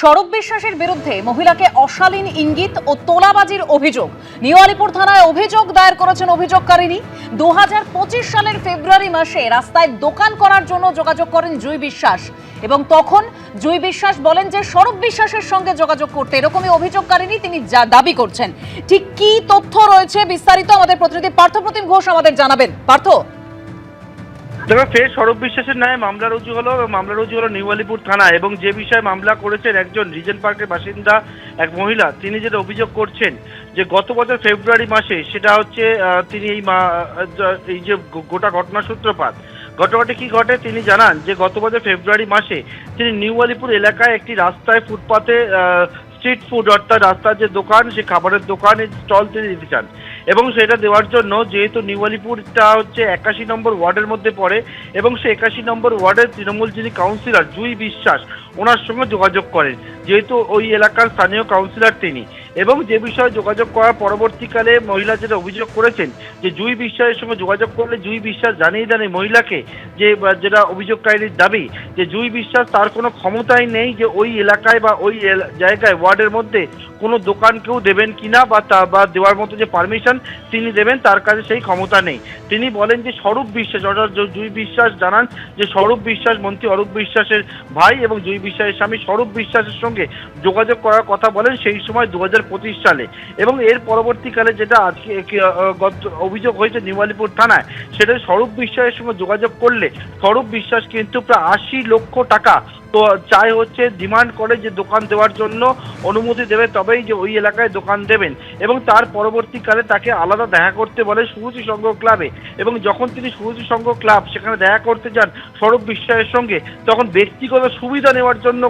স্বরূপ বিশ্বাসের বিরুদ্ধে মহিলাকে অশালীন ইঙ্গিত ও তোলাবাজির অভিযোগ। নিউ আলিপুর থানায় অভিযোগ দায়ের করেছেন অভিযোগকারিনী। 2025 সালের ফেব্রুয়ারি মাসে রাস্তায় দোকান করার জন্য যোগাযোগ করেন জুই বিশ্বাস এবং তখন জুই বিশ্বাস বলেন যে স্বরূপ বিশ্বাসের সঙ্গে যোগাযোগ করতে, এরকমই অভিযোগকারিনী তিনি দাবি করছেন। ঠিক কি তথ্য রয়েছে বিস্তারিত আমাদের প্রতিনিধি পার্থপ্রতিম ঘোষ আমাদের জানাবেন। পার্থ, দেখো, ফের স্বরূপ বিশ্বাসের নামে মামলা রুজু হলো নিউ আলিপুর থানায়। এবং যে বিষয়ে মামলা করেছেন একজন রিজেন্ট পার্কের বাসিন্দা এক মহিলা, তিনি যেটা অভিযোগ করছেন যে গত বছর ফেব্রুয়ারি মাসে, সেটা হচ্ছে তিনি এই যে গোটা ঘটনার সূত্রপাত, ঘটনাটি কি ঘটে তিনি জানান যে গত বছর ফেব্রুয়ারি মাসে তিনি নিউ আলিপুর এলাকায় একটি রাস্তায় ফুটপাতে স্ট্রিট ফুড, অর্থাৎ রাস্তার যে দোকান, সে খাবারের দোকান স্টল তিনি দিতে চান। এবং সেটা দেওয়ার জন্য, যেহেতু নিউ আলিপুরটা হচ্ছে 81 নম্বর ওয়ার্ডের মধ্যে পড়ে এবং সে 81 নম্বর ওয়ার্ডের তৃণমূল যিনি কাউন্সিলর জুই বিশ্বাস, ওনার সঙ্গে যোগাযোগ করেন, যেহেতু ওই এলাকার স্থানীয় কাউন্সিলর তিনি। এবং যে বিষয়ে যোগাযোগ করার পরবর্তীকালে মহিলা যেটা অভিযোগ করেছেন যে জুই বিশ্বাসের সঙ্গে যোগাযোগ করলে জুই বিশ্বাস জানিয়ে দেন এই মহিলাকে, যে যেটা অভিযোগকারীর দাবি, যে জুই বিশ্বাস তার কোনো ক্ষমতাই নেই যে ওই এলাকায় বা ওই জায়গায় ওয়ার্ডের মধ্যে কোনো দোকান কেউ দেবেন কিনা বা দেওয়ার মতো যে পারমিশন তিনি দেবেন, তার কাছে সেই ক্ষমতা নেই। তিনি বলেন যে স্বরূপ বিশ্বাস, অর্থাৎ জুই বিশ্বাস জানান যে স্বরূপ বিশ্বাস মন্ত্রী অরূপ বিশ্বাসের ভাই এবং জুই বিশ্বাসের স্বামী স্বরূপ বিশ্বাসের সঙ্গে যোগাযোগ করার কথা বলেন সেই সময় 2025 সালে। এবং এর পরবর্তীকালে যেটা আজকে অভিযোগ হয়েছে নিউ আলিপুর থানায়, সেটা স্বরূপ বিশ্বাসের সঙ্গে যোগাযোগ করলে স্বরূপ বিশ্বাস কিন্তু প্রায় 80 লক্ষ টাকা তো চাই হচ্ছে, ডিমান্ড করে যে দোকান দেওয়ার জন্য অনুমতি দেবে, তবেই যে ওই এলাকায় দোকান দেবেন। এবং তার পরবর্তীকালে তাকে আলাদা দেখা করতে বলে সুরুচি সংঘ ক্লাবে। এবং যখন তিনি সুরুচি সংঘ ক্লাব সেখানে দেখা করতে যান স্বরূপ বিশ্বাসের সঙ্গে, তখন ব্যক্তিগত সুবিধা নেওয়ার জন্য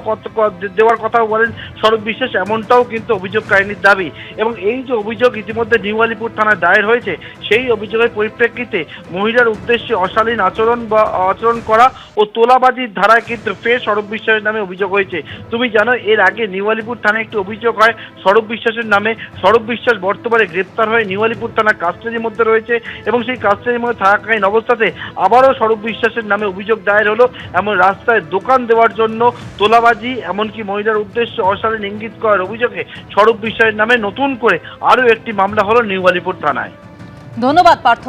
দেওয়ার কথাও বলেন স্বরূপ বিশ্বাস, এমনটাও কিন্তু অভিযোগকারিনীর দাবি। এবং এই যে অভিযোগ ইতিমধ্যে নিউ আলিপুর থানায় দায়ের হয়েছে, সেই অভিযোগের পরিপ্রেক্ষিতে মহিলার উদ্দেশ্যে অশালীন আচরণ করা ও তোলাবাজির ধারায় কিন্তু ফের স্বরূপ বিশ্বাসের নামে অভিযোগ হয়েছে। তুমি জানো, এর আগে নিউ আলিপুর থানায় একটি অভিযোগ হয় স্বরূপ বিশ্বাসের নামে। স্বরূপ বিশ্বাস বর্তমানে গ্রেপ্তার হয়ে নিউ আলিপুর থানার কাস্টাডির মধ্যে রয়েছে এবং সেই কাস্টাডির মধ্যে থাকাকালীন অবস্থাতে আবারও স্বরূপ বিশ্বাসের নামে অভিযোগ দায়ের হলো। এমন রাস্তায় দোকান দেওয়ার জন্য তোলাবাজি, এমনকি মহিলার উদ্দেশ্যে অশালীন ইঙ্গিত করার অভিযোগে স্বরূপ বিশ্বাসের নামে নতুন করে আরও একটি মামলা হলো নিউ আলিপুর থানায়। ধন্যবাদ পার্থ।